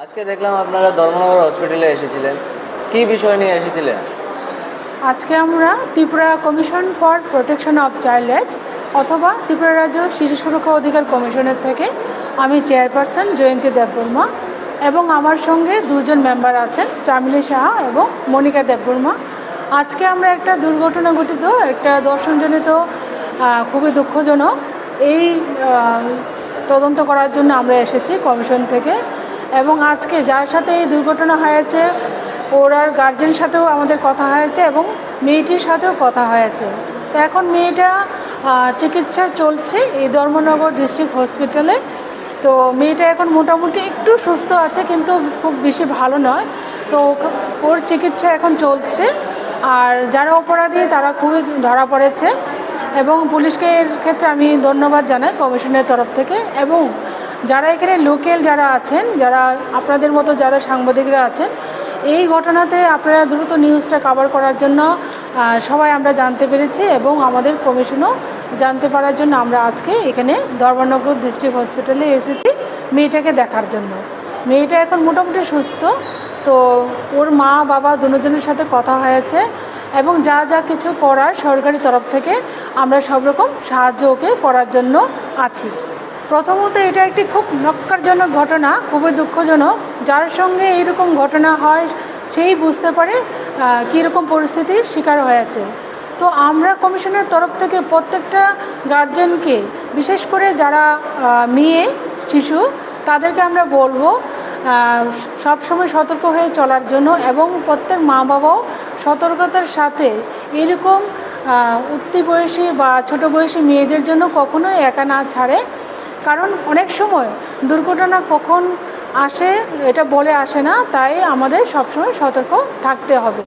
আজকে দেখলাম আপনারা ধর্মনগর হসপিটালে এসেছিলেন, কি বিষয় নিয়ে এসেছিলেন? আজকে আমরা Tripura commission for protection of child rights অথবা ত্রিপুরা রাজ্য শিশু সুরক্ষা অধিকার কমিশনের থেকে আমি চেয়ারপারসন জয়ন্তী দেববর্মা এবং আমার সঙ্গে দুজন মেম্বার আছেন, চামিলি সাহা এবং মনিকা দেববর্মা। আজকে আমরা একটা দুর্ঘটনা ঘটিত, একটা দর্শনজনিত খুবই দুঃখজনক এই তদন্ত করার জন্য আমরা এসেছি কমিশন থেকে। এবং আজকে যার সাথে এই দুর্ঘটনা হয়েছে ওরার গার্জেন সাথেও আমাদের কথা হয়েছে এবং মেয়েটির সাথেও কথা হয়েছে। তো এখন মেয়েটা চিকিৎসা চলছে এই ধর্মনগর ডিস্ট্রিক্ট হসপিটালে। তো মেয়েটা এখন মোটামুটি একটু সুস্থ আছে, কিন্তু খুব বেশি ভালো নয়। তো ওর চিকিৎসা এখন চলছে। আর যারা অপরাধী তারা খুবই ধরা পড়েছে এবং পুলিশকে এর ক্ষেত্রে আমি ধন্যবাদ জানাই কমিশনের তরফ থেকে। এবং যারা এখানে লোকাল যারা আছেন, যারা আপনাদের মতো যারা সাংবাদিকরা আছেন, এই ঘটনাতে আপনারা দ্রুত নিউজটা কভার করার জন্য সবাই আমরা জানতে পেরেছি এবং আমাদের কমিশনও জানতে পারার জন্য আমরা আজকে এখানে ধর্মনগর ডিস্ট্রিক্ট হসপিটালে এসেছি মেয়েটাকে দেখার জন্য। মেয়েটা এখন মোটামুটি সুস্থ। তো ওর মা বাবা দুজনের সাথে কথা হয়েছে এবং যা যা কিছু করার সরকারি তরফ থেকে আমরা সব রকম সাহায্য ওকে করার জন্য আছি। প্রথমত এটা একটি খুব ন্যক্কারজনক ঘটনা, খুবই দুঃখজনক। যার সঙ্গে এইরকম ঘটনা হয় সেই বুঝতে পারে কীরকম পরিস্থিতির শিকার হয়েছে। তো আমরা কমিশনের তরফ থেকে প্রত্যেকটা গার্জেনকে, বিশেষ করে যারা মেয়ে শিশু, তাদেরকে আমরা বলবো সবসময় সতর্ক হয়ে চলার জন্য এবং প্রত্যেক মা বাবাও সতর্কতার সাথে এরকম উঠতি বয়সী বা ছোট বয়সী মেয়েদের জন্য কখনোই একা না ছাড়ে। কারণ অনেক সময় দুর্ঘটনা কখন আসে এটা বলে আসে না, তাই আমাদের সবসময় সতর্ক থাকতে হবে।